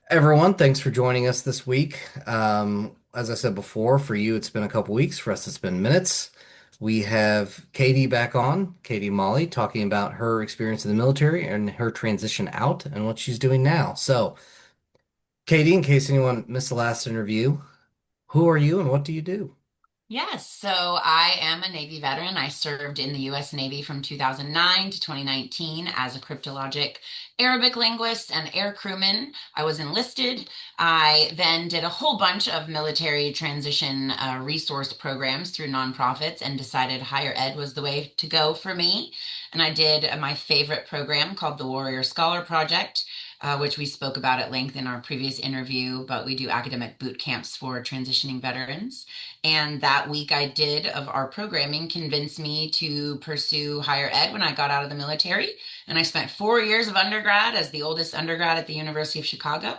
Everyone, thanks for joining us this week. As I said before, for you, it's been a couple weeks. For us, it's been minutes. We have Katie back on, Kaedy Molley, talking about her experience in the military and her transition out and what she's doing now. So, Katie, in case anyone missed the last interview, who are you and what do you do? Yes, so I am a Navy veteran. I served in the U.S. Navy from 2009 to 2019 as a cryptologic Arabic linguist and air crewman. I was enlisted. I then did a whole bunch of military transition resource programs through nonprofits and decided higher ed was the way to go for me. And I did my favorite program called the Warrior Scholar Project. Which we spoke about at length in our previous interview, but we do academic boot camps for transitioning veterans. And that week I did of our programming convinced me to pursue higher ed when I got out of the military. And I spent 4 years of undergrad as the oldest undergrad at the University of Chicago.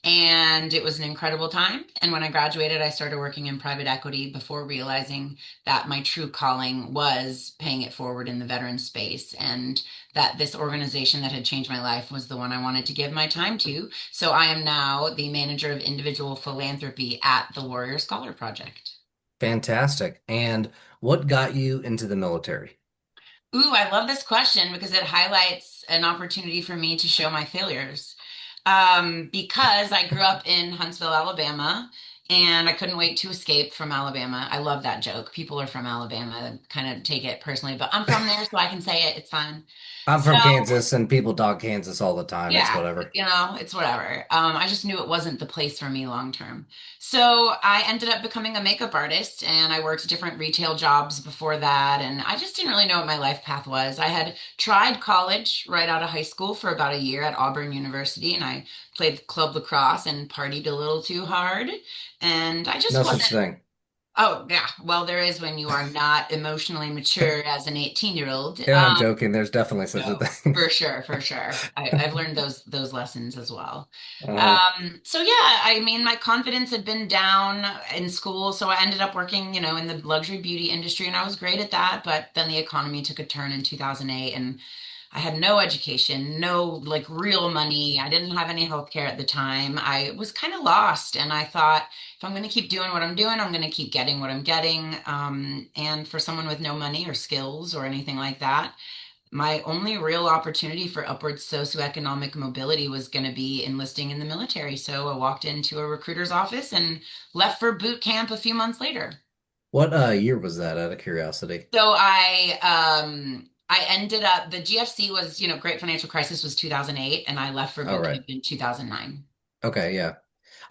And it was an incredible time. And when I graduated, I started working in private equity before realizing that my true calling was paying it forward in the veteran space and that this organization that had changed my life was the one I wanted to give my time to. So I am now the manager of individual philanthropy at the Warrior Scholar Project. Fantastic. And what got you into the military? Ooh, I love this question because it highlights an opportunity for me to show my failures. Because I grew up in Huntsville, Alabama, and I couldn't wait to escape from Alabama. I love that joke. People are from Alabama, kind of take it personally, but I'm from there, so I can say it. It's fine. I'm So from Kansas and people dog Kansas all the time. It's yeah, whatever. it's whatever. I just knew it wasn't the place for me long term. So I ended up becoming a makeup artist and I worked different retail jobs before that. And I just didn't really know what my life path was. I had tried college right out of high school for about a year at Auburn University and I played club lacrosse and partied a little too hard. And I just No such wasn't. thing. Oh, yeah. Well, there is when you are not emotionally mature as an 18-year-old. And I'm joking. There's definitely such a No, thing. for sure, for sure. I've learned those lessons as well. Uh, So yeah, I mean, my confidence had been down in school, so I ended up working, in the luxury beauty industry, and I was great at that. But then the economy took a turn in 2008, and I had no education, no like real money. I didn't have any health care at the time. I was kind of lost, and I thought, if I'm going to keep doing what I'm doing, I'm going to keep getting what I'm getting. And for someone with no money or skills or anything like that my only real opportunity for upward socioeconomic mobility was going to be enlisting in the military. So I walked into a recruiter's office and left for boot camp a few months later. what year was that out of curiosity? So I ended up the GFC was, Great Financial Crisis was 2008 and I left for All boot right. camp in 2009. Okay, yeah.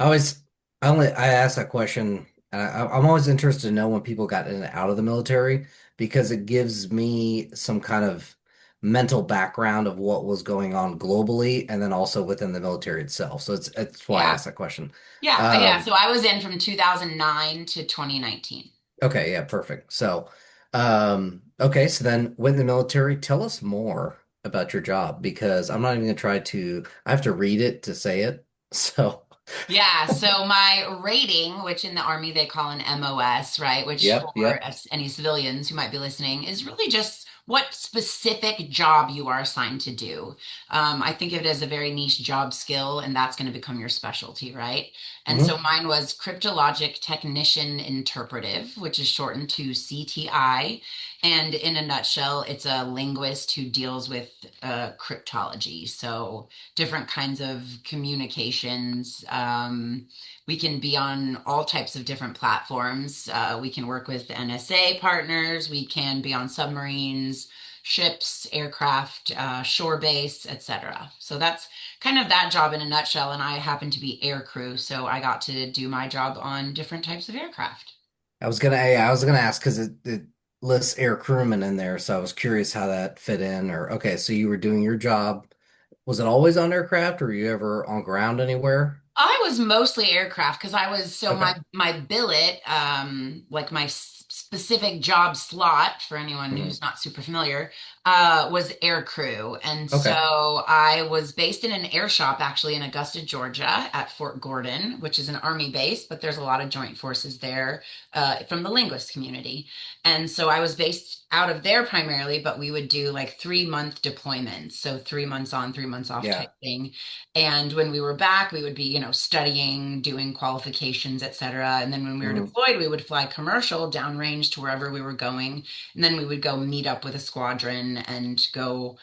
I always I ask that question and I'm always interested to know when people got in and out of the military because it gives me some kind of mental background of what was going on globally and then also within the military itself. So it's why I Yeah. asked that question. Yeah. Um, So I was in from 2009 to 2019. okay, yeah, perfect. So okay, so then when the military, tell us more about your job because I'm not even gonna try to I have to read it to say it. So Yeah, so my rating, which in the Army they call an MOS, right, which yep, for yep. any civilians who might be listening, is really just what specific job you are assigned to do. I think of it as a very niche job skill, and that's going to become your specialty, right? And so Hmm. mine was Cryptologic Technician Interpretive, which is shortened to CTI. And in a nutshell, it's a linguist who deals with cryptology. So different kinds of communications. We can be on all types of different platforms. We can work with NSA partners. We can be on submarines, ships, aircraft, shore base, etc. So that's kind of that job in a nutshell. And I happen to be air crew, so I got to do my job on different types of aircraft. I was gonna ask because it lists air crewman in there, so I was curious how that fit in. Or okay, so you were doing your job. Was it always on aircraft, or were you ever on ground anywhere? I was mostly aircraft because I was so Okay. my billet, like my specific job slot for anyone Hmm. who's not super familiar, Was air crew. And Okay. so I was based in an air shop actually in Augusta, Georgia at Fort Gordon, which is an Army base, but there's a lot of joint forces there from the linguist community. And so I was based out of there primarily, but we would do like 3 month deployments. So 3 months on, 3 months off Yeah. type thing. And when we were back, we would be, studying, doing qualifications, et cetera. And then when we were Hmm. deployed, we would fly commercial downrange to wherever we were going, and then we would go meet up with a squadron and go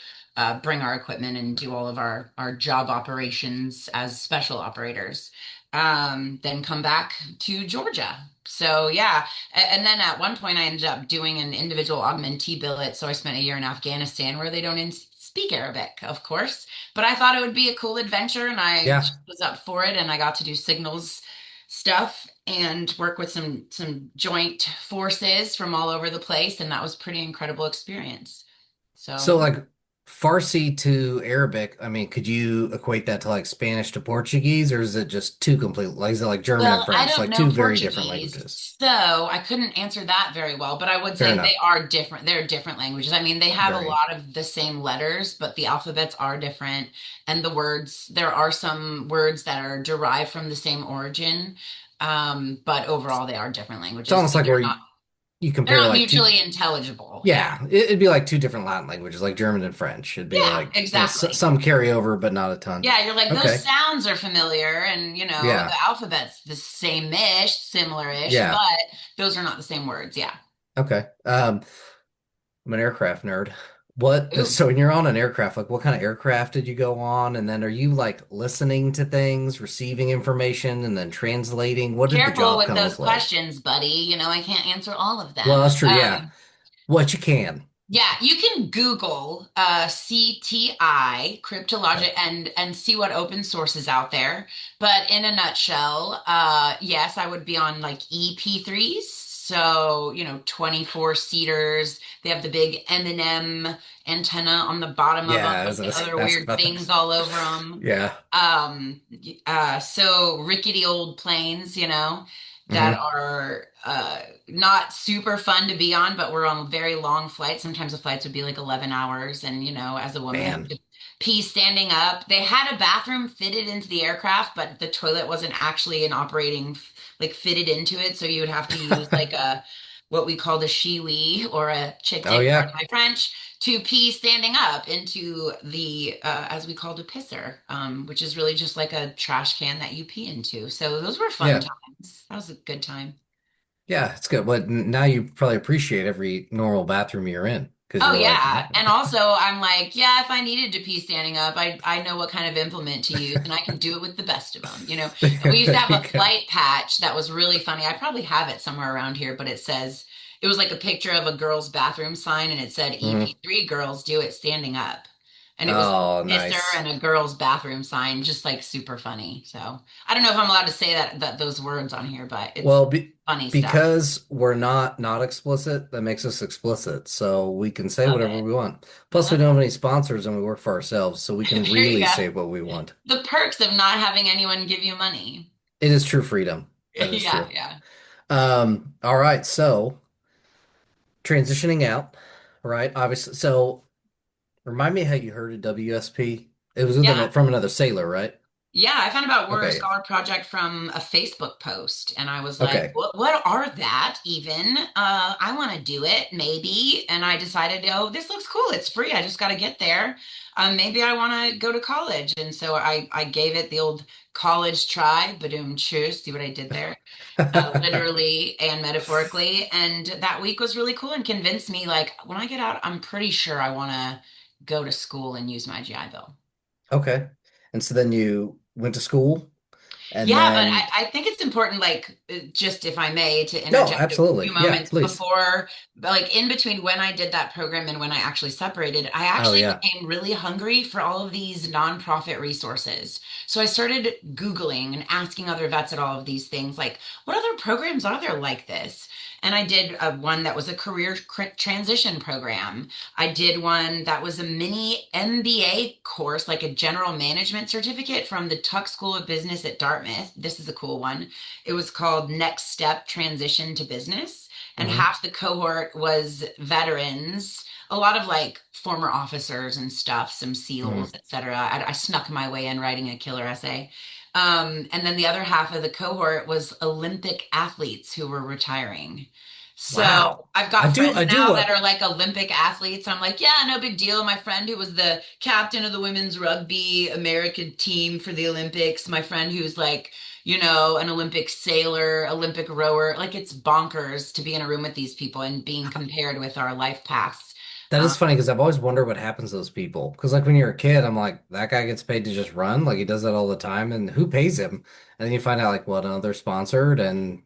bring our equipment and do all of our job operations as special operators. Then come back to Georgia. So yeah, and then at one point I ended up doing an individual augmentee billet. So I spent a year in Afghanistan where they don't speak Arabic, of course, but I thought it would be a cool adventure, and I Yeah. just was up for it, and I got to do signals stuff and work with some joint forces from all over the place, and that was pretty incredible experience. So So like Farsi to Arabic, I mean, could you equate that to like Spanish to Portuguese, or is it just two complete, like is it like German and well, I French, don't like know two very different Portuguese, languages? so I couldn't answer that very well, but I would Fair say they enough. are different. They're different languages. I mean, they have a Very. lot of the same letters, but the alphabets are different, and the words, there are some words that are derived from the same origin. But overall they are different It's languages, almost but like where you they're compare not like two, mutually intelligible. Yeah. yeah, it'd be like two different Latin languages, like German and French. It'd be Yeah, like, exactly. some carry over, but not a ton. Yeah, you're like, those Okay. sounds are familiar, and Yeah. the alphabet's the same-ish, similar-ish, Yeah. but those are not the same words. Yeah. Okay. I'm an aircraft nerd. What, Ooh, so when you're on an aircraft, like what kind of aircraft did you go on? And then are you like listening to things, receiving information, and then translating? What did the careful job with kind of those look like? questions, buddy. I can't answer all of Well, them. that's true. Yeah. What you can. Yeah, you can Google CTI Okay. cryptologic and see what open source is out there. But in a nutshell, yes, I would be on like EP3s. So, 24 seaters. They have the big M&M antenna on the bottom of them Yeah, I with was the gonna other ask weird about things those. all over them. Yeah. So rickety old planes, that Hmm. are not super fun to be on, but we're on very long flights. Sometimes the flights would be like 11 hours. And, as a woman, having Man. to pee standing up. They had a bathroom fitted into the aircraft, but the toilet wasn't actually an operating, like fitted into it. So you would have to use like what we call the shiwi or a chick Oh dick, pardon yeah. my French, to pee standing up into the, as we called a pisser, which is really just like a trash can that you pee into. So those were fun Yeah. times. That was a good time. Yeah, it's good. But now you probably appreciate every normal bathroom you're in because Oh you're like, yeah. And also I'm like, yeah, if I needed to pee standing up, I know what kind of implement to use and I can do it with the best of them. And we used to there have you a go. flight patch that was really funny. I probably have it somewhere around here, but it was like a picture of a girl's bathroom sign, and it said Hmm. EP3 girls do it standing up. And it was Oh, a pisser nice. and a girl's bathroom sign, just like super funny. So I don't know if I'm allowed to say that those words on here, but it's Well, funny stuff. because we're not explicit, that makes us explicit. So we can say Love whatever it. we want. I Plus, we love don't have it. any sponsors and we work for ourselves, so we can There you really go. say what we want. The perks of not having anyone give you money. It is true freedom. That is Yeah, true. yeah. All right. So transitioning out, right? Obviously. So remind me how you heard of WSP. It was Yeah. from another sailor, right? Yeah, I found about Warrior Okay. Scholar Project from a Facebook post, and I was like, Okay. what are that even? I want to do it, maybe. And I decided, oh, this looks cool. It's free. I just got to get there. Maybe I want to go to college. And so I gave it the old college try, badoom choose. See what I did there? Literally and metaphorically. And that week was really cool and convinced me, like, when I get out, I'm pretty sure I want to go to school and use my GI Bill. Okay. And so then you went to school and Yeah, but then, I think it's important, like, just if I may, to no, interject a few absolutely. Yeah, moments please. before, but like in between when I did that program and when I actually separated, I Oh, actually yeah. became really hungry for all of these nonprofit resources. So I started Googling and asking other vets at all of these things, like, what other programs are there like this? And I did one that was a transition program. I did one that was a mini MBA course, like a general management certificate from the Tuck School of Business at Dartmouth. This is a cool one. It was called Next Step Transition to Business. And Hmm. half the cohort was veterans. a lot of like former officers and stuff, some Mhm. SEALs, etc. I snuck my way in writing a killer essay. And then the other half of the cohort was Olympic athletes who were retiring. So Wow. I've I got do friends I do now that what are like Olympic athletes. I'm like, yeah, no big deal. My friend who was the captain of the women's rugby American team for the Olympics, my friend who's like, an Olympic sailor, Olympic rower. Like it's bonkers to be in a room with these people and being compared with our life paths. that is funny because I've always wondered what happens to those people. Because like when you're a kid, I'm like, that guy gets paid to just run, like he does that all the time, and who pays him? And then you find out like, well, no, they're sponsored, and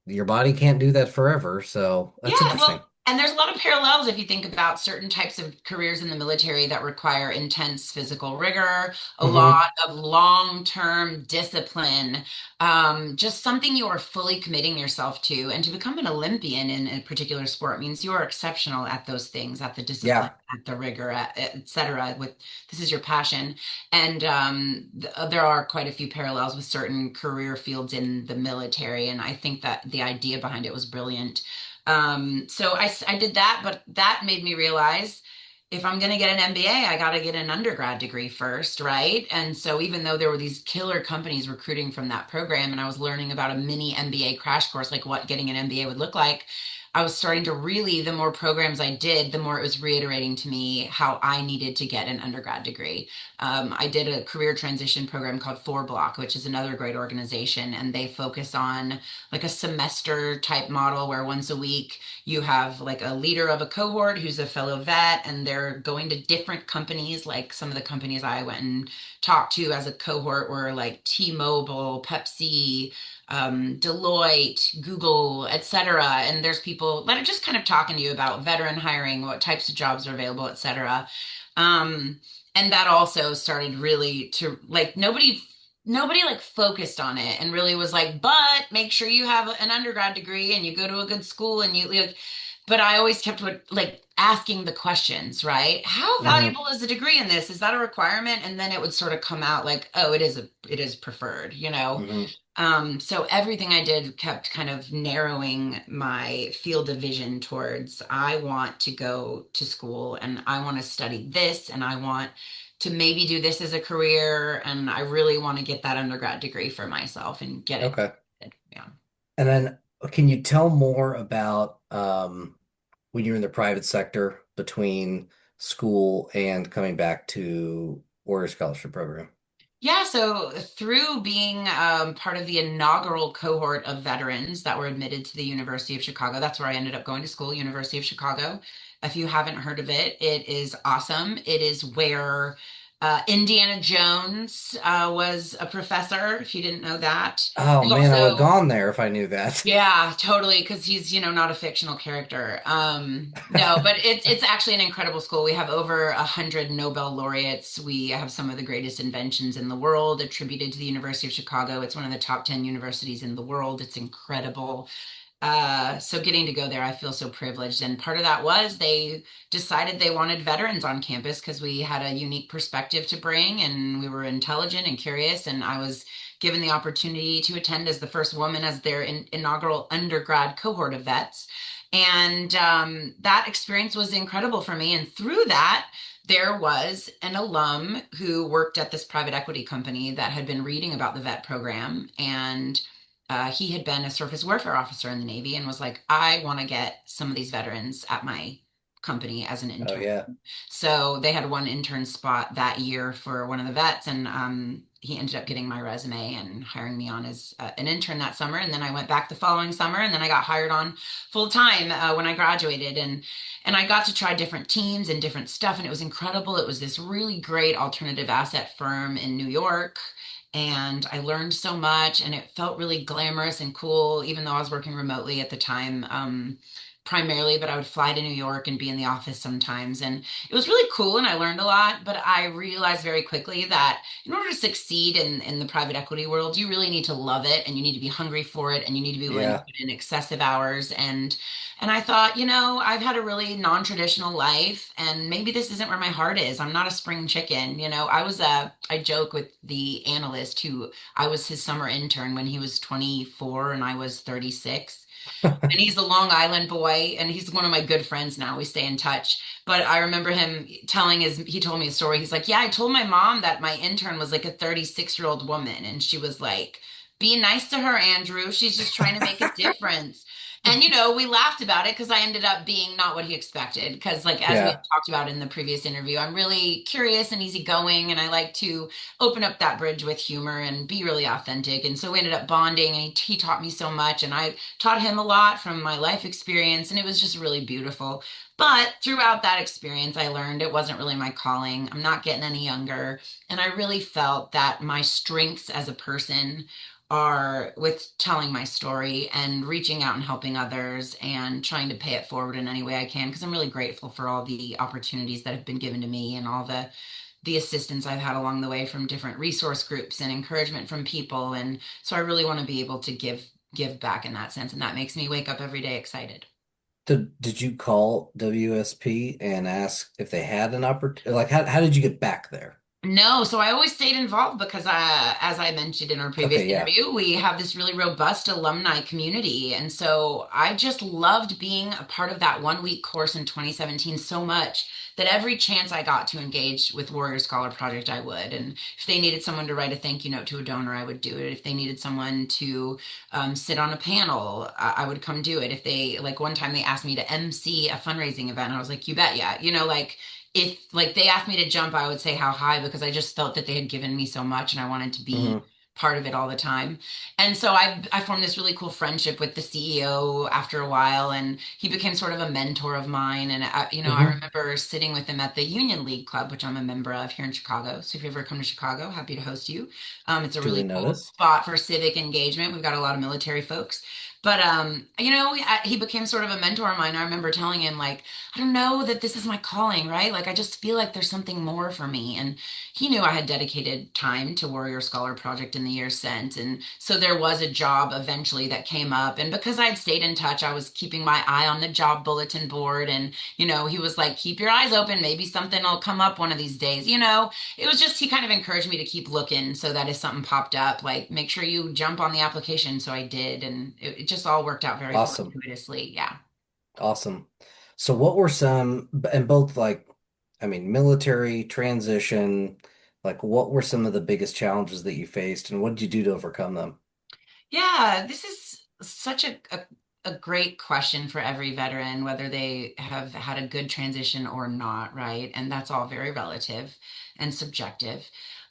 your body can't do that forever. So that's Yeah, interesting. well, and there's a lot of parallels if you think about certain types of careers in the military that require intense physical rigor, a Hmm. lot of long-term discipline, just something you are fully committing yourself to. And to become an Olympian in a particular sport means you are exceptional at those things, at the discipline, Yeah. at the rigor, et cetera. With this is your passion. And there are quite a few parallels with certain career fields in the military. And I think that the idea behind it was brilliant. So I did that, but that made me realize if I'm going to get an MBA, I got to get an undergrad degree first, right? And so even though there were these killer companies recruiting from that program, and I was learning about a mini MBA crash course, like what getting an MBA would look like, I was starting to really, the more programs I did, the more it was reiterating to me how I needed to get an undergrad degree. I did a career transition program called Four Block, which is another great organization, and they focus on like a semester type model where once a week you have like a leader of a cohort who's a fellow vet and they're going to different companies. Like some of the companies I went and talked to as a cohort were like T-Mobile, Pepsi, Deloitte, Google, etc. And there's people that are just kind of talking to you about veteran hiring, what types of jobs are available, etc. Um, and that also started really to like nobody like focused on it and really was like, but make sure you have an undergrad degree and you go to a good school and you like, but I always kept like asking the questions, right? How Hmm. valuable is a degree in this? Is that a requirement? And then it would sort of come out like, oh, it is preferred, you know? Hmm. So everything I did kept kind of narrowing my field of vision towards I want to go to school and I want to study this and I want to maybe do this as a career and I really want to get that undergrad degree for myself and get it Okay. completed. Yeah. And then can you tell more about when you're in the private sector between school and coming back to Warrior Scholarship Program? Yeah, so through being part of the inaugural cohort of veterans that were admitted to the University of Chicago, that's where I ended up going to school, University of Chicago. If you haven't heard of it, it is awesome. It is where Indiana Jones was a professor, if you didn't know that. Oh There's man, I would have also gone there if I knew that. yeah, totally, because he's, not a fictional character. No, but it's actually an incredible school. We have over 100 Nobel laureates. We have some of the greatest inventions in the world attributed to the University of Chicago. It's one of the top 10 universities in the world. It's incredible. So getting to go there, I feel so privileged. And part of that was they decided they wanted veterans on campus because we had a unique perspective to bring and we were intelligent and curious. And I was given the opportunity to attend as the first woman as their inaugural undergrad cohort of vets. And that experience was incredible for me. And through that, there was an alum who worked at this private equity company that had been reading about the vet program and he had been a surface warfare officer in the Navy and was like, I want to get some of these veterans at my company as an Oh intern. yeah. So they had one intern spot that year for one of the vets, and he ended up getting my resume and hiring me on as an intern that summer. And then I went back the following summer, and then I got hired on full time when I graduated, and I got to try different teams and different stuff, and it was incredible. It was this really great alternative asset firm in New York and I learned so much and it felt really glamorous and cool, even though I was working remotely at the time, primarily, but I would fly to New York and be in the office sometimes. And it was really cool and I learned a lot, but I realized very quickly that in order to succeed in the private equity world, you really need to love it and you need to be hungry for it and you need to be willing to Yeah. put in excessive hours. And I thought, I've had a really non-traditional life and maybe this isn't where my heart is. I'm not a spring chicken. I joke with the analyst who I was his summer intern when he was 24 and I was 36. And he's the Long Island boy guy, and he's one of my good friends now. We stay in touch. But I remember him he told me a story. He's like, yeah, I told my mom that my intern was like a 36-year-old woman. And she was like, be nice to her, Andrew. She's just trying to make a difference. And, we laughed about it because I ended up being not what he expected. Because, like, as we Yeah. had talked about in the previous interview, I'm really curious and easygoing, and I like to open up that bridge with humor and be really authentic. And so we ended up bonding, and he taught me so much, and I taught him a lot from my life experience, and it was just really beautiful. But throughout that experience, I learned it wasn't really my calling. I'm not getting any younger. And I really felt that my strengths as a person are with telling my story and reaching out and helping others and trying to pay it forward in any way I can because I'm really grateful for all the opportunities that have been given to me and all the assistance I've had along the way from different resource groups and encouragement from people. And so I really want to be able to give back in that sense. And that makes me wake up every day excited. Did you call WSP and ask if they had an opportunity? Like, how did you get back there? No, so I always stayed involved because as I mentioned in our previous Okay, yeah. interview, we have this really robust alumni community. And so I just loved being a part of that 1 week course in 2017 so much that every chance I got to engage with Warrior Scholar Project, I would. And if they needed someone to write a thank you note to a donor, I would do it. If they needed someone to sit on a panel, I would come do it. If they, like one time they asked me to MC a fundraising event, I was like, you bet, yeah. Like if like they asked me to jump, I would say how high because I just felt that they had given me so much and I wanted to be Hmm. part of it all the time. And so I formed this really cool friendship with the CEO after a while, and he became sort of a mentor of mine. And I Hmm. remember sitting with him at the Union League Club, which I'm a member of here in Chicago. So if you ever come to Chicago, happy to host you. It's a Duly really cool noted. spot for civic engagement. We've got a lot of military folks. But he became sort of a mentor of mine. I remember telling him like, I don't know that this is my calling, right? Like I just feel like there's something more for me. And he knew I had dedicated time to Warrior Scholar Project in the years since. And so there was a job eventually that came up. And because I'd stayed in touch, I was keeping my eye on the job bulletin board. And, he was like, keep your eyes open. Maybe something will come up one of these days. It was just, he kind of encouraged me to keep looking so that if something popped up, like make sure you jump on the application. So I did. And it just all worked out very Awesome. fortuitously. Yeah. Awesome. So what were some, and both like, I mean, military transition, like what were some of the biggest challenges that you faced and what did you do to overcome them? Yeah, this is such a great question for every veteran, whether they have had a good transition or not, right? And that's all very relative and subjective.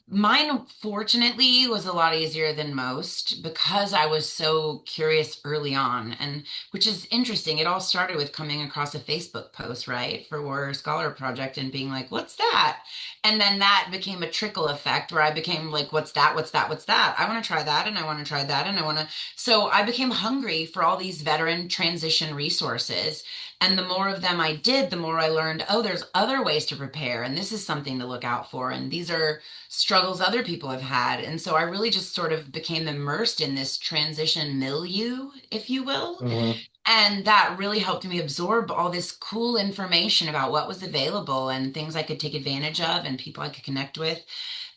Mine, fortunately, was a lot easier than most because I was so curious early on, and which is interesting. It all started with coming across a Facebook post, right, for Warrior Scholar Project and being like, what's that? And then that became a trickle effect where I became like, what's that? What's that? What's that? I want to try that and I want to try that and I want to. So I became hungry for all these veteran transition resources. And the more of them I did, the more I learned, oh, there's other ways to prepare. And this is something to look out for. And these are struggles other people have had. And so I really just sort of became immersed in this transition milieu, if you will. Hmm. And that really helped me absorb all this cool information about what was available and things I could take advantage of and people I could connect with.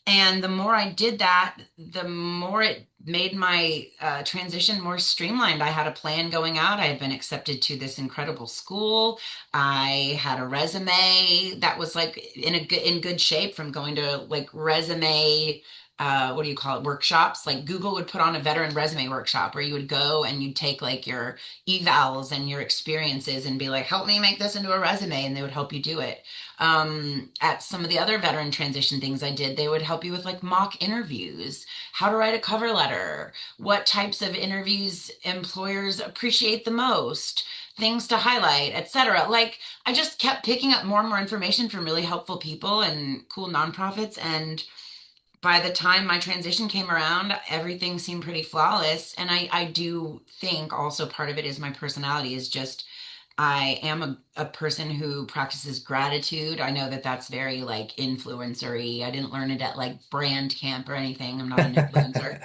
And the more I did that, the more it made my transition more streamlined. I had a plan going out. I had been accepted to this incredible school. I had a resume that was like in good shape from going to like resume. What do you call it? Workshops. Like Google would put on a veteran resume workshop where you would go and you'd take like your evals and your experiences and be like, help me make this into a resume. And they would help you do it. At some of the other veteran transition things I did, they would help you with like mock interviews, how to write a cover letter, what types of interviews employers appreciate the most, things to highlight, etc. Like I just kept picking up more and more information from really helpful people and cool nonprofits. And by the time my transition came around, everything seemed pretty flawless. And I do think also part of it is my personality is just I am a person who practices gratitude. I know that that's very like influencery. I didn't learn it at like brand camp or anything. I'm not an influencer.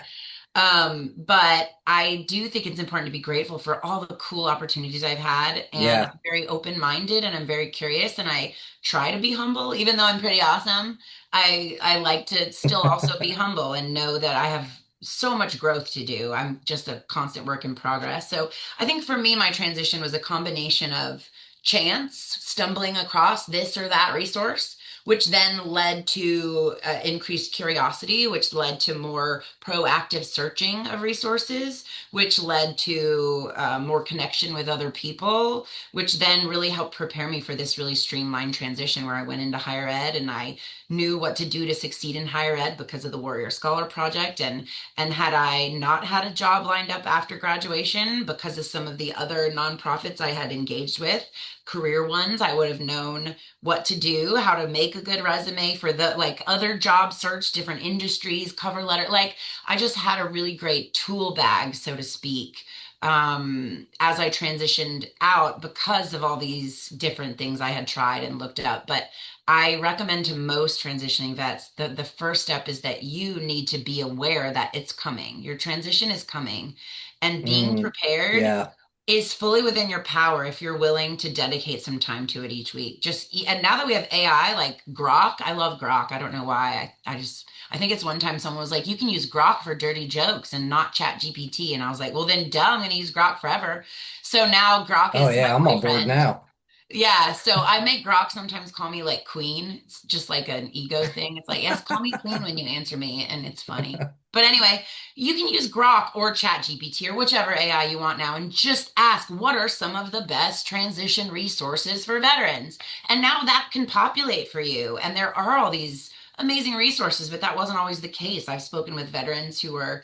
But I do think it's important to be grateful for all the cool opportunities I've had. And Yeah. I'm very open-minded and I'm very curious and I try to be humble, even though I'm pretty awesome. I like to still also be humble and know that I have so much growth to do. I'm just a constant work in progress. So I think for me, my transition was a combination of chance, stumbling across this or that resource, which then led to increased curiosity, which led to more proactive searching of resources, which led to more connection with other people, which then really helped prepare me for this really streamlined transition where I went into higher ed and I knew what to do to succeed in higher ed because of the Warrior Scholar Project. And had I not had a job lined up after graduation because of some of the other nonprofits I had engaged with, career ones, I would have known what to do, how to make a good resume for the like other job search, different industries, cover letter. Like I just had a really great tool bag, so to speak, as I transitioned out because of all these different things I had tried and looked up. But I recommend to most transitioning vets the first step is that you need to be aware that it's coming. Your transition is coming, and being Mm, prepared yeah. is fully within your power if you're willing to dedicate some time to it each week. And now that we have AI like Grok, I love Grok. I don't know why. I think it's one time someone was like, you can use Grok for dirty jokes and not Chat GPT. And I was like, well, then duh, I'm going to use Grok forever. So now Grok Oh is my yeah, I'm on board boyfriend. now. Yeah, so I make Grok sometimes call me like Queen. It's just like an ego thing. It's like, yes, call me Queen when you answer me, and it's funny. But anyway, you can use Grok or ChatGPT or whichever AI you want now and just ask, what are some of the best transition resources for veterans? And now that can populate for you. And there are all these amazing resources, but that wasn't always the case. I've spoken with veterans who were,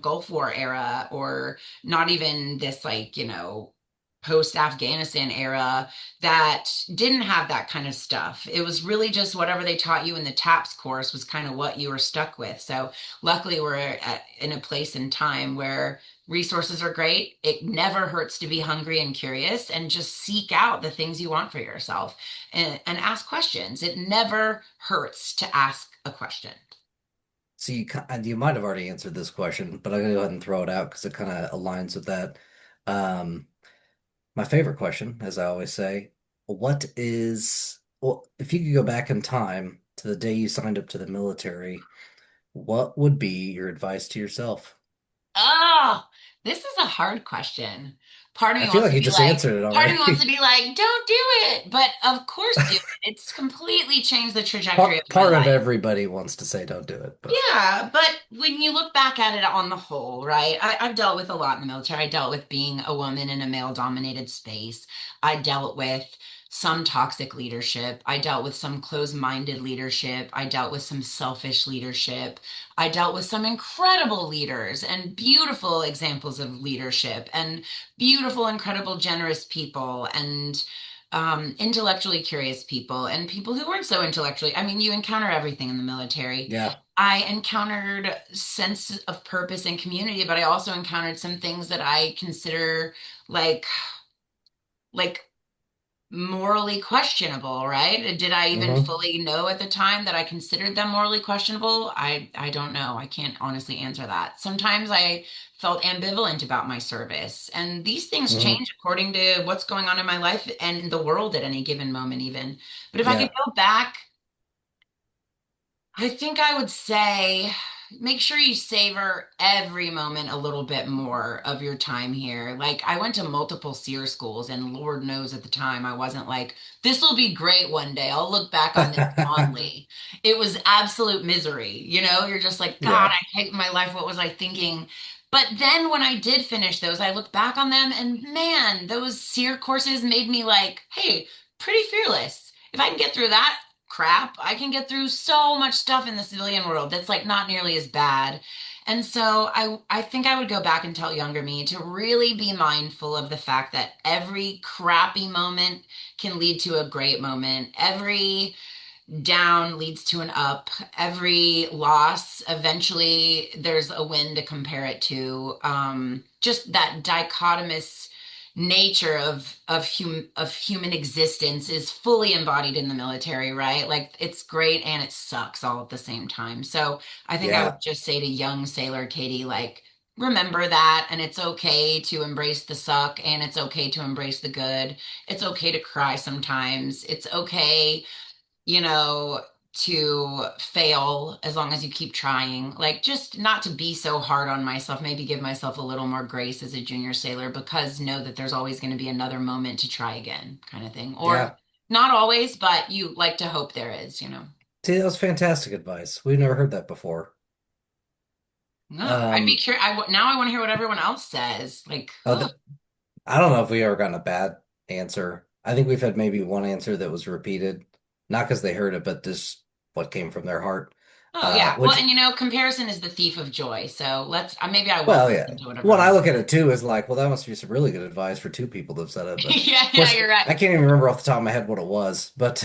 Gulf War era or not even this like, post Afghanistan era that didn't have that kind of stuff. It was really just whatever they taught you in the TAPS course was kind of what you were stuck with. So luckily in a place in time where resources are great. It never hurts to be hungry and curious and just seek out the things you want for yourself and ask questions. It never hurts to ask a question. So you might have already answered this question, but I'm gonna go ahead and throw it out because it kind of aligns with that. Um, my favorite question, as I always say, well, if you could go back in time to the day you signed up to the military, what would be your advice to yourself? Oh, this is a hard question. Part of I me feel wants like to you be just like, answered it part of me wants to already. be like, don't do it. But of course do it. It's completely changed the trajectory of my Part of life. everybody wants to say don't do it, but Yeah, but when you look back at it on the whole, right? I've dealt with a lot in the military. I dealt with being a woman in a male-dominated space. I dealt with some toxic leadership. I dealt with some closed-minded leadership. I dealt with some selfish leadership. I dealt with some incredible leaders and beautiful examples of leadership and beautiful, incredible, generous people and intellectually curious people and people who weren't so intellectually. I mean, you encounter everything in the military. yeah. I encountered sense of purpose and community, but I also encountered some things that I consider like like morally questionable, right? Did I even Hmm. fully know at the time that I considered them morally questionable? I don't know. I can't honestly answer that. Sometimes I felt ambivalent about my service, and these things Hmm. change according to what's going on in my life and in the world at any given moment even. But if I could Yeah. go back, I think I would say make sure you savor every moment a little bit more of your time here. Like, I went to multiple SEER schools, and Lord knows at the time I wasn't like, this will be great one day. I'll look back on this fondly. It was absolute misery. You're just like, God, Yeah. I hate my life. What was I thinking? But then when I did finish those, I look back on them, and man, those SEER courses made me like, hey, pretty fearless. If I can get through that, crap, I can get through so much stuff in the civilian world that's like not nearly as bad. And so I think I would go back and tell younger me to really be mindful of the fact that every crappy moment can lead to a great moment. Every down leads to an up. Every loss, eventually there's a win to compare it to. Just that dichotomous nature of human existence is fully embodied in the military, right? Like it's great and it sucks all at the same time. So I think I Yeah. would just say to young sailor Katie, like, remember that, and it's okay to embrace the suck, and it's okay to embrace the good. It's okay to cry sometimes. It's okay, you know, to fail as long as you keep trying. Like, just not to be so hard on myself, maybe give myself a little more grace as a junior sailor because know that there's always going to be another moment to try again, kind of thing. Or Yeah. not always, but you like to hope there is, you know. See, that was fantastic advice. We've never heard that before. No, I'd be Um, curious. Now I want to hear what everyone else says. Like, oh, I don't know if we ever gotten a bad answer. I think we've had maybe one answer that was repeated, not because they heard it, but just what came from their heart. oh yeah. Well, Which, and you know, comparison is the thief of joy. So let's maybe I won't well, yeah. listen to what When I everyone. look at it too, is like, well, that must be some really good advice for two people that have said it. But Yeah, of yeah, course, you're right. I can't even remember off the top of my head what it was. But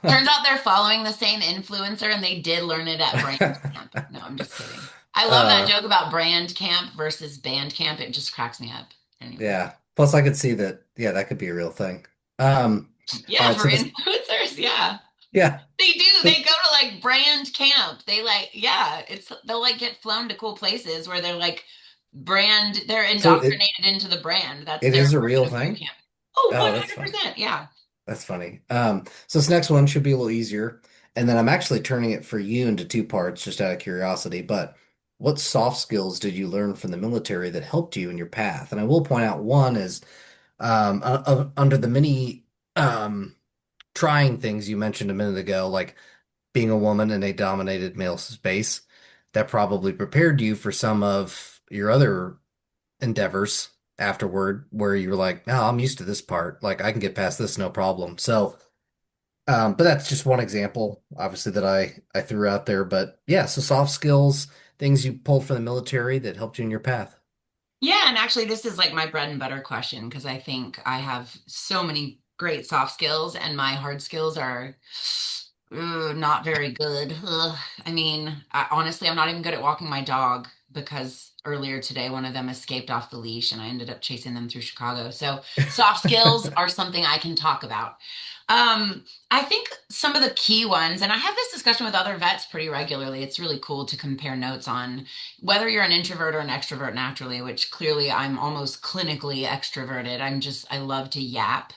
Turns out they're following the same influencer and they did learn it at brand camp. No, I'm just kidding. I love that uh, joke about brand camp versus band camp. It just cracks me up. Anyway. yeah. Plus, I could see that. Yeah, that could be a real thing. All Yeah, right. for So this, influencers, yeah. yeah. They do. This, They go to like brand camp. They like, yeah, it's they'll like get flown to cool places where they're like they're so it indoctrinated into the brand. That's it their is a version real of boot thing. camp. Oh, Oh, that's funny. 100%. Yeah. That's funny. So this next one should be a little easier. And then I'm actually turning it for you into two parts just out of curiosity. But what soft skills did you learn from the military that helped you in your path? And I will point out one is under the many um, trying things you mentioned a minute ago, like being a woman in a dominated male space, that probably prepared you for some of your other endeavors afterward, where you're like, oh, I'm used to this part. Like I can get past this no problem. So but that's just one example, obviously, that I threw out there. But yeah, so soft skills, things you pulled from the military that helped you in your path. Yeah, and actually, this is like my bread and butter question because I think I have so many great soft skills, and my hard skills are not very good. Ugh. I mean, honestly, I'm not even good at walking my dog because earlier today one of them escaped off the leash, and I ended up chasing them through Chicago. So, soft skills are something I can talk about. I think some of the key ones, and I have this discussion with other vets pretty regularly. It's really cool to compare notes on whether you're an introvert or an extrovert naturally, which clearly I'm almost clinically extroverted. I love to yap.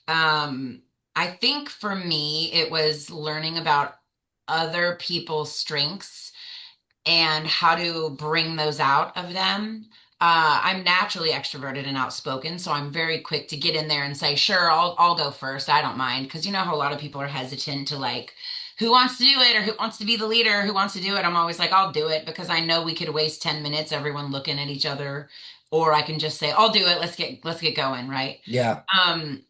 Um, I think for me, it was learning about other people's strengths and how to bring those out of them. I'm naturally extroverted and outspoken, so I'm very quick to get in there and say, "Sure, I'll go first. I don't mind." Because you know how a lot of people are hesitant to like, who wants to do it or who wants to be the leader, who wants to do it. I'm always like, "I'll do it," because I know we could waste 10 minutes, everyone looking at each other, or I can just say, "I'll do it. Let's get going," right? Yeah.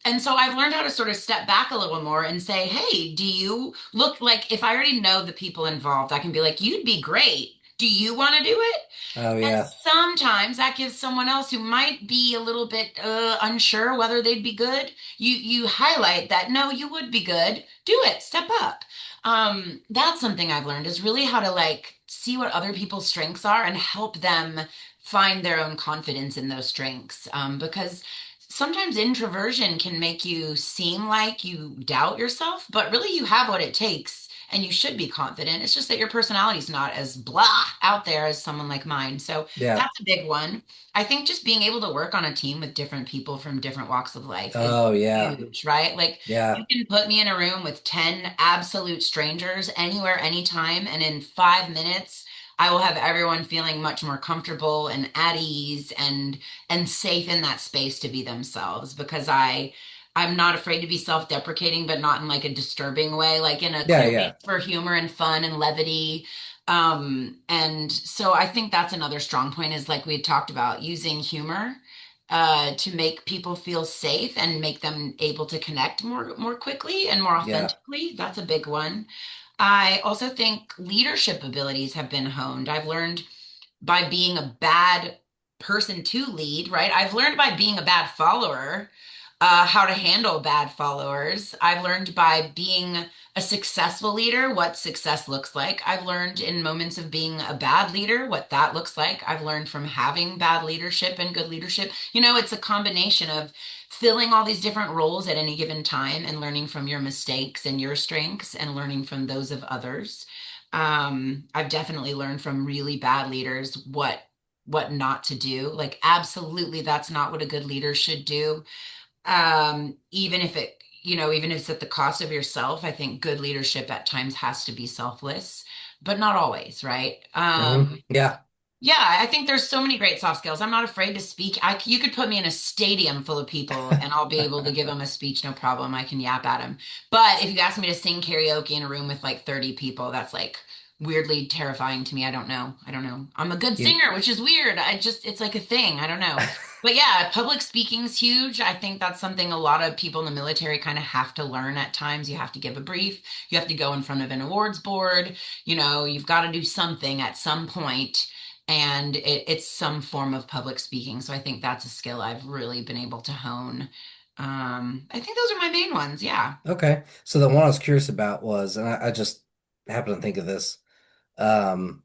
And so I've learned how to sort of step back a little more and say, hey, do you look like if I already know the people involved, I can be like, you'd be great. Do you want to do it? Oh And yeah. sometimes that gives someone else who might be a little bit unsure whether they'd be good. You highlight that no, you would be good. Do it. Step up. That's something I've learned is really how to like see what other people's strengths are and help them find their own confidence in those strengths. Because sometimes introversion can make you seem like you doubt yourself, but really you have what it takes and you should be confident. It's just that your personality is not as blah out there as someone like mine. So Yeah. that's a big one. I think just being able to work on a team with different people from different walks of life is Oh yeah. huge, right? Like you Yeah. can put me in a room with 10 absolute strangers anywhere, anytime, and in 5 minutes, I will have everyone feeling much more comfortable and at ease and safe in that space to be themselves because I'm not afraid to be self-deprecating, but not in like a disturbing way, like in a Yeah. clear Yeah. way for humor and fun and levity. And so I think that's another strong point is like we had talked about using humor to make people feel safe and make them able to connect more quickly and more Yeah. authentically. That's a big one. I also think leadership abilities have been honed. I've learned by being a bad person to lead, right? I've learned by being a bad follower how to handle bad followers. I've learned by being a successful leader what success looks like. I've learned in moments of being a bad leader what that looks like. I've learned from having bad leadership and good leadership. You know, it's a combination of filling all these different roles at any given time and learning from your mistakes and your strengths and learning from those of others. I've definitely learned from really bad leaders what not to do. Like absolutely that's not what a good leader should do. Even if it even if it's at the cost of yourself, I think good leadership at times has to be selfless, but not always, right? Yeah. Yeah, I think there's so many great soft skills. I'm not afraid to speak. You could put me in a stadium full of people and I'll be able to give them a speech, no problem. I can yap at them. But if you ask me to sing karaoke in a room with like 30 people, that's like weirdly terrifying to me. I don't know. I don't know. I'm a good You, singer, which is weird. It's like a thing. I don't know. But yeah, public speaking's huge. I think that's something a lot of people in the military kind of have to learn at times. You have to give a brief, you have to go in front of an awards board, you've got to do something at some point and it's some form of public speaking. So I think that's a skill I've really been able to hone. I think those are my main ones. Yeah. okay. So the one I was curious about was, and I just happened to think of this. Um,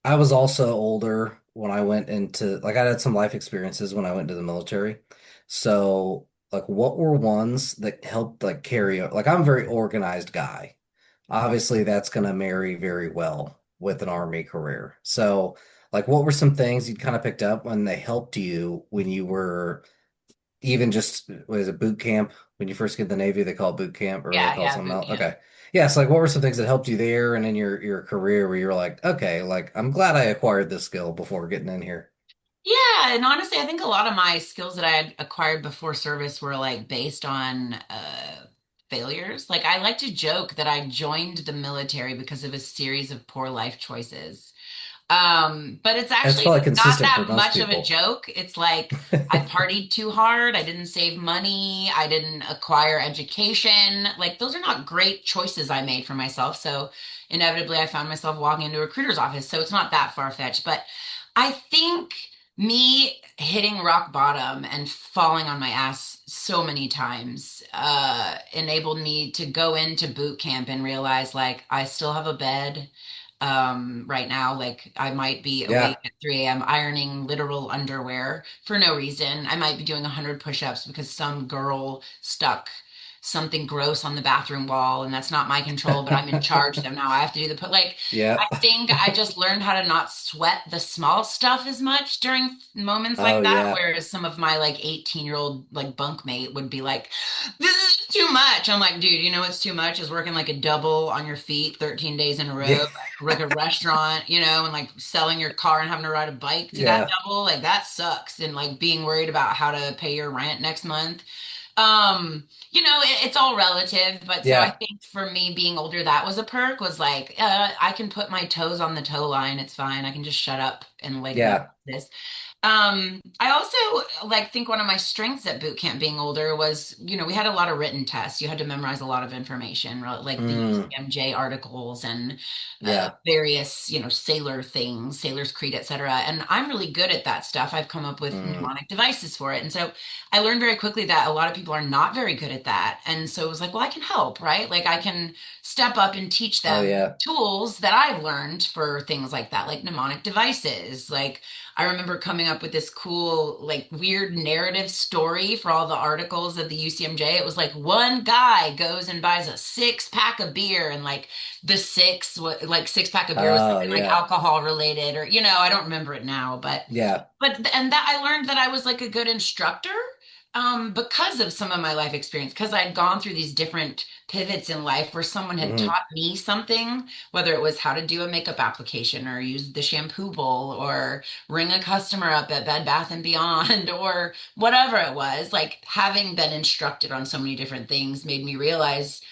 I was also older when I went into, like, I had some life experiences when I went into the military. So, like, what were ones that helped, like, like, I'm a very organized guy. Obviously, that's going to marry very well with an army career. So, like, what were some things you kind of picked up when they helped you when you were even just, what is it, boot camp? When you first get the Navy, they call it boot camp, or they Yeah. call it Yeah. something Boot else. camp. Okay. Yeah, so like what were some things that helped you there and in your career where you were like, okay, like I'm glad I acquired this skill before getting in here. Yeah, and honestly, I think a lot of my skills that I had acquired before service were like based on failures. Like I like to joke that I joined the military because of a series of poor life choices. But it's That's actually probably not consistent for that most much of a people. joke. It's like I partied too hard. I didn't save money. I didn't acquire education. Like those are not great choices I made for myself. So inevitably I found myself walking into a recruiter's office. So it's not that far-fetched. But I think me hitting rock bottom and falling on my ass so many times enabled me to go into boot camp and realize like I still have a bed right now. Like I might be awake Yeah. at 3 a.m. ironing literal underwear for no reason. I might be doing 100 push-ups because some girl stuck something gross on the bathroom wall and that's not my control, but I'm in charge, so now I have to do the put like Yeah. I think I just learned how to not sweat the small stuff as much during moments like Oh that, yeah. whereas some of my like 18-year-old like bunkmate would be like, this is too much. I'm like, dude, you know what's too much is working like a double on your feet 13 days in a Yeah. row, like a restaurant, and like selling your car and having to ride a bike to that Yeah. double. Like that sucks. And like being worried about how to pay your rent next month. It's all relative, but so I Yeah. think for me being older, that was a perk, was like, I can put my toes on the toe line. It's fine. I can just shut up and like be Yeah. this. I also like think one of my strengths at boot camp being older was, we had a lot of written tests. You had to memorize a lot of information, like the Mm, UCMJ articles and yeah. various, sailor things, Sailor's Creed, etc. And I'm really good at that stuff. I've come up with Mm, mnemonic devices for it. And so I learned very quickly that a lot of people are not very good at that. And so it was like, well, I can help, right? Like I can step up and teach oh them yeah. tools that I've learned for things like that, like mnemonic devices. Like I remember coming up with this cool, like weird narrative story for all the articles of the UCMJ. It was like one guy goes and buys a six pack of beer, and like the like six pack of beer was Oh something like yeah. alcohol related, or I don't remember it now, but Yeah. and that I learned that I was like a good instructor because of some of my life experience, because I'd gone through these different pivots in life where someone had Hmm. taught me something, whether it was how to do a makeup application or use the shampoo bowl or ring a customer up at Bed Bath and Beyond or whatever it was. Like having been instructed on so many different things made me realize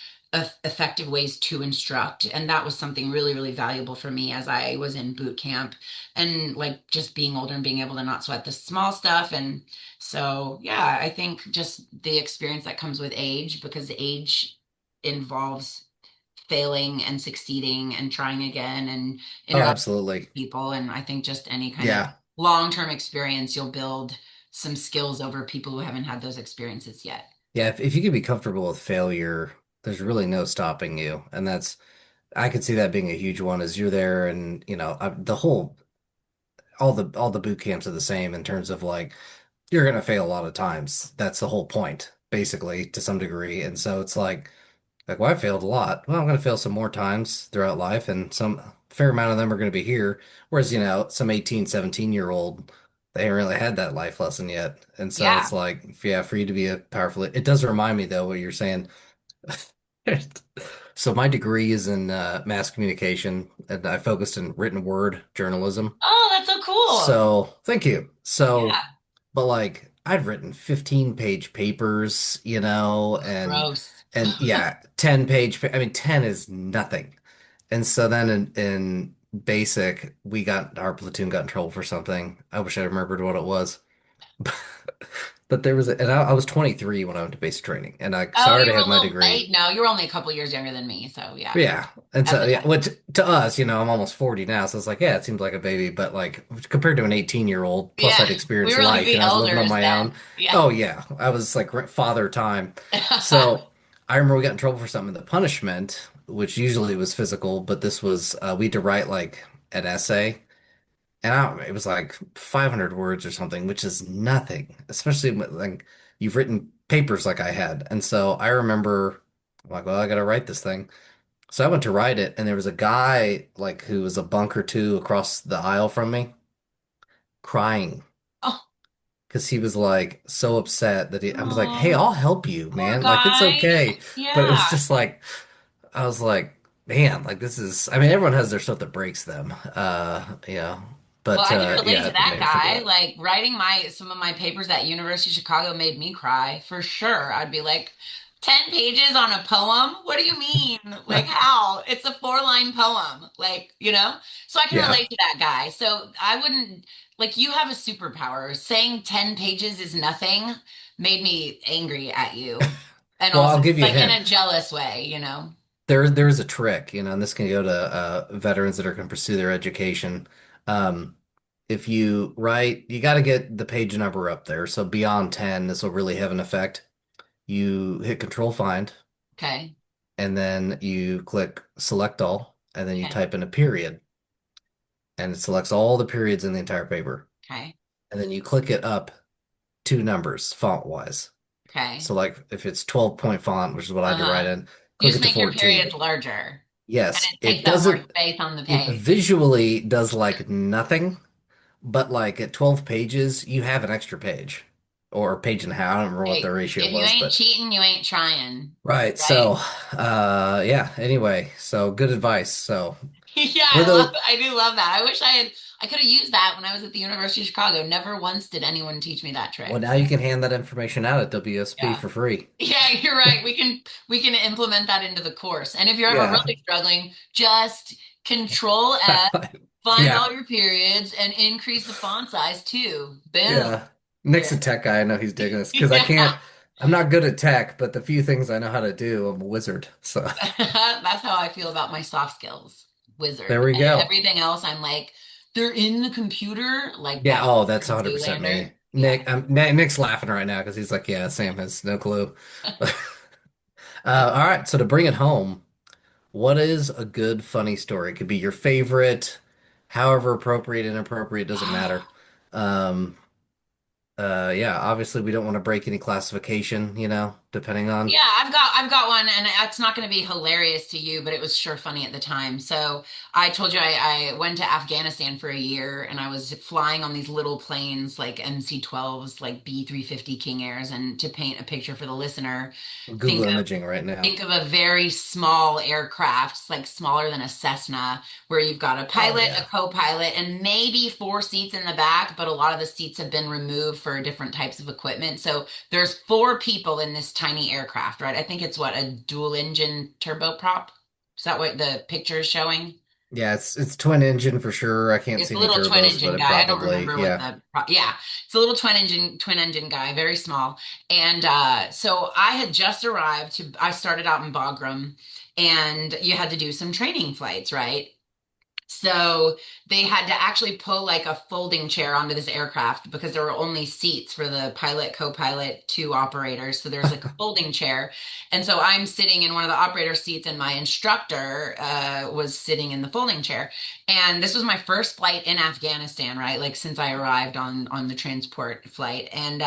effective ways to instruct. And that was something really, really valuable for me as I was in boot camp and like just being older and being able to not sweat the small stuff. And so, yeah, I think just the experience that comes with age, because age involves failing and succeeding and trying again and Oh, interacting absolutely. with people. And I think just any kind of Yeah. long-term experience, you'll build some skills over people who haven't had those experiences yet. Yeah. If you can be comfortable with failure, there's really no stopping you. And I could see that being a huge one as you're there and, the whole, all the boot camps are the same in terms of like, you're going to fail a lot of times. That's the whole point, basically, to some degree. And so it's like, well, I failed a lot. Well, I'm going to fail some more times throughout life, and some fair amount of them are going to be here. Whereas, some 18, 17-year-old, they ain't really had that life lesson yet. And so Yeah. it's like, yeah, for you to be a powerful, it does remind me though what you're saying. So my degree is in mass communication, and I focused in written word journalism. Oh, that's so cool. So thank you. So, Yeah. but like I'd written 15-page papers, you know, Gross. and yeah, 10 page. I mean, 10 is nothing. And so then in basic, we got our platoon got in trouble for something. I wish I remembered what it was. But there was and I was 23 when I went to basic training, and so I Oh, you already were a had my little degree. late. No, you were only a couple years younger than me. So yeah, Yeah. And at so, the yeah, time. which to us, you know, I'm almost 40 now. So it's like, yeah, it seems like a baby. But like compared to an 18-year-old, plus Yeah, I'd we experienced were like life the and I was living on elders my own. then. Yeah. Oh, yeah. I was like father time. So I remember we got in trouble for something. The punishment, which usually was physical, but this was, we had to write like an essay. And it was like 500 words or something, which is nothing, especially like you've written papers like I had. And so I remember, I'm like, well, I got to write this thing. So I went to write it, and there was a guy like who was a bunk or two across the aisle from me, crying Oh, because he was like so upset that I was like, "Hey, oh, I'll help you, poor man. Like it's guy. okay." But it Yeah. was just like I was like, "Man, like this is." I mean, everyone has their stuff that breaks them, yeah. Well, But I can relate yeah, to it that made me think of guy. that. Like writing my some of my papers at University of Chicago made me cry for sure. I'd be like, 10 pages on a poem? What do you mean? Like how? It's a four-line poem. Like, you know? So I can Yeah. relate to that guy. So I wouldn't like you have a superpower. Saying 10 pages is nothing made me angry at you. And Well, also I'll give you a like in hint. a jealous way, you know? There's a trick, you know, and this can go to veterans that are going to pursue their education. Um, if you write, you got to get the page number up there. So beyond 10, this will really have an effect. You hit Control Find, Okay. and then you click Select All, and then you Okay. type in a period, and it selects all the periods in the entire paper. Okay. And then you click it up two numbers font wise. Okay. So like if it's 12 point font, which is what I had to write Uh-huh. in, You click just it to make your 14. periods larger. And Yes, it it takes up more doesn't, space on the it page. visually does like nothing, but like at 12 pages, you have an extra page or a page and a half. I don't remember what the Hey, ratio if you was, ain't but cheating, you ain't trying, right. right? So, yeah, anyway, so good advice. So Yeah, for the, I do love that. I could have used that when I was at the University of Chicago. Never once did anyone teach me that well, trick. now you can hand that information out at WSB Yeah. for free. Yeah, you're right. We can implement that into the course. And if you're ever Yeah. really struggling, just control F, find Yeah. all your periods, and increase the font size too. Boom. Yeah. Nick's Yeah. a tech guy. I know he's digging this because Yeah. I'm not good at tech, but the few things I know how to do, I'm a wizard. So That's how I feel about my soft skills, there wizard. we go. Everything else, I'm like, they're in the computer, like Yeah. that Oh, that's from 100% Zoolander. me. Yeah. Nick's laughing right now because he's like, yeah, Sam has no clue. All right. So to bring it home, what is a good funny story? It could be your favorite, however appropriate, inappropriate, doesn't matter. Um, yeah, obviously we don't want to break any classification, you know, depending on Yeah, I've got one, and it's not going to be hilarious to you, but it was sure funny at the time. So I told you I went to Afghanistan for a year, and I was flying on these little planes like MC-12s, like B-350 King Airs, and to paint a picture for the listener, Google think imaging right now. think of a very small aircraft, it's like smaller than a Cessna, where you've got a Oh pilot, a yeah. co-pilot, and maybe four seats in the back, but a lot of the seats have been removed for different types of equipment. So there's four people in this tiny aircraft, right? I think it's what, a dual engine turboprop? Is that what the picture is showing? Yeah, it's twin engine for sure. I can't It's see a any little twin turbos, but engine it guy. I don't probably, remember what yeah. the yeah. It's a little twin engine guy, very small. And so I had just arrived to I started out in Bagram, and you had to do some training flights, right? So they had to actually pull like a folding chair onto this aircraft because there were only seats for the pilot, co-pilot, two operators. So there's like a folding chair. And so I'm sitting in one of the operator seats, and my instructor was sitting in the folding chair. And this was my first flight in Afghanistan, right? Like since I arrived on the transport flight. And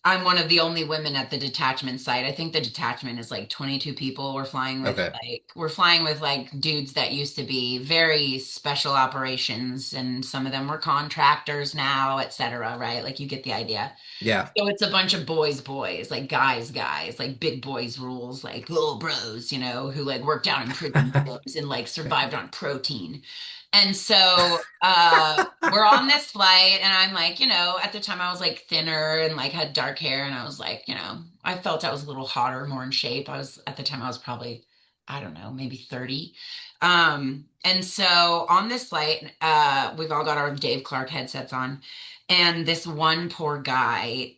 I'm one of the only women at the detachment site. I think the detachment is like 22 people. Okay. We're flying with like dudes that used to be very special operations, and some of them were contractors now, et cetera, right? Like you get the idea. Yeah. So it's a bunch of boys, like guys, like big boys rules, like little bros, who like worked out in prison camps and like survived on protein. And so we're on this flight, and I'm like, at the time I was like thinner and like had dark hair, and I was like, I felt I was a little hotter, more in shape. At the time I was probably, I don't know, maybe 30. And so on this flight, we've all got our Dave Clark headsets on, and this one poor guy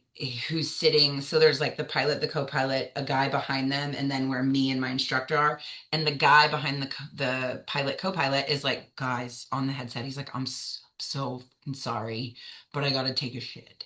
who's sitting, so there's like the pilot, the co-pilot, a guy behind them, and then where me and my instructor are. And the guy behind the pilot co-pilot is like, guys, on the headset, he's like, I'm so sorry, but I gotta take a shit.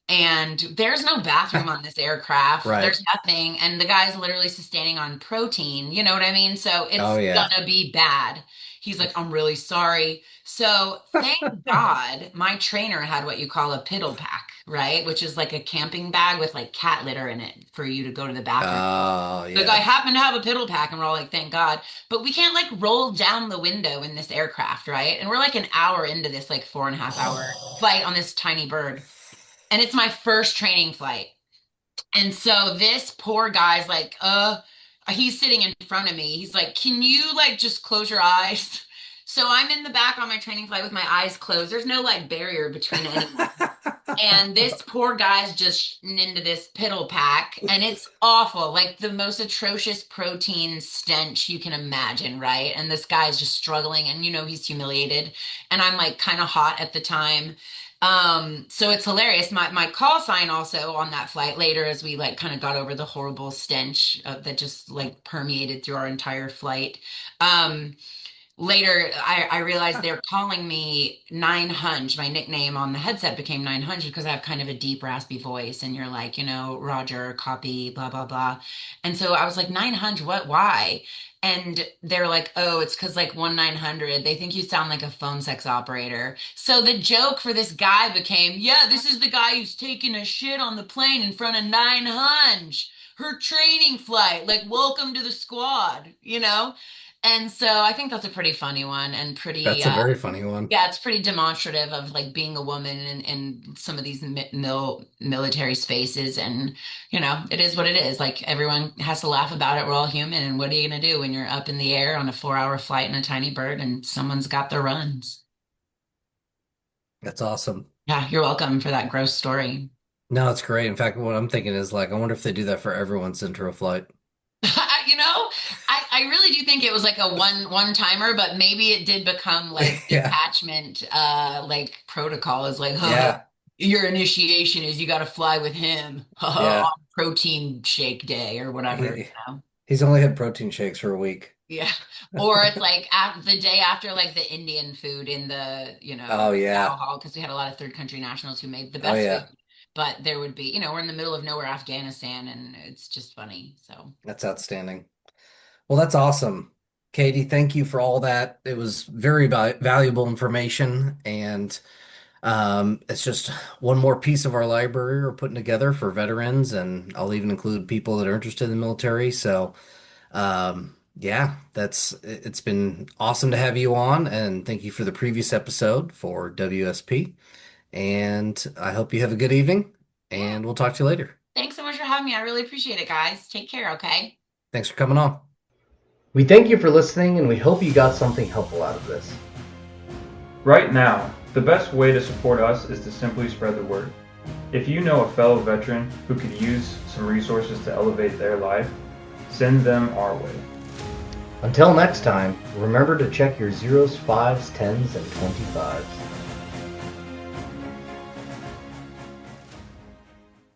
And there's no bathroom on this aircraft. Right. There's nothing. And the guy's literally sustaining on protein. You know what I mean? So Oh it's yeah. gonna be bad. He's like, That's I'm really sorry. So thank God my trainer had what you call a piddle pack, right? Which is like a camping bag with like cat litter in it for you to go to the bathroom. Oh The guy yeah. happened to have a piddle pack, and we're all like, thank God. But we can't like roll down the window in this aircraft, right? And we're like an hour into this like 4.5 hour flight on this tiny bird. And it's my first training flight. And so this poor guy's like, he's sitting in front of me. He's like, can you like just close your eyes? So I'm in the back on my training flight with my eyes closed. There's no like barrier between anyone. And this poor guy's just shitting into this piddle pack, and it's awful, like the most atrocious protein stench you can imagine, right? And this guy's just struggling, and he's humiliated, and I'm like kind of hot at the time. So it's hilarious. My call sign also on that flight later, as we like kind of got over the horrible stench that just like permeated through our entire flight. Um, Later I realized they're calling me 900. My nickname on the headset became 900 because I have kind of a deep raspy voice, and you're like, Roger, copy, blah blah blah. And so I was like, 900, what, why? And they're like, oh, it's because like 1-900, they think you sound like a phone sex operator. So the joke for this guy became, yeah, this is the guy who's taking a shit on the plane in front of 900, her training flight, like, welcome to the squad. And so I think that's a pretty funny one, and pretty, That's a very funny one. yeah, it's pretty demonstrative of like being a woman in some of these military spaces. And, it is what it is. Like everyone has to laugh about it. We're all human. And what are you going to do when you're up in the air on a 4-hour flight in a tiny bird and someone's got their runs? That's awesome. Yeah, you're welcome for that gross story. No, it's great. In fact, what I'm thinking is like, I wonder if they do that for everyone's intro flight. You know, I really do think it was like a one timer, but maybe it did become like Yeah. detachment like protocol is like, Yeah. your initiation is you got to fly with him on Yeah. protein shake day or whatever, He, he's only had protein shakes for a week. Yeah. Or it's like the day after like the Indian food in the, Oh chow yeah. hall, because we had a lot of third country nationals who made the Oh best food. yeah. But there would be, we're in the middle of nowhere, Afghanistan, and it's just funny. So. That's outstanding. Well, that's awesome. Katie, thank you for all that. It was very valuable information, and it's just one more piece of our library we're putting together for veterans, and I'll even include people that are interested in the military. So, yeah, it's been awesome to have you on, and thank you for the previous episode for WSP. And I hope you have a good evening, Yeah. and we'll talk to you later. Thanks so much for having me. I really appreciate it, guys. Take care, okay? Thanks for coming on. We thank you for listening, and we hope you got something helpful out of this. Right now, the best way to support us is to simply spread the word. If you know a fellow veteran who could use some resources to elevate their life, send them our way. Until next time, remember to check your zeros, fives, tens, and 25s.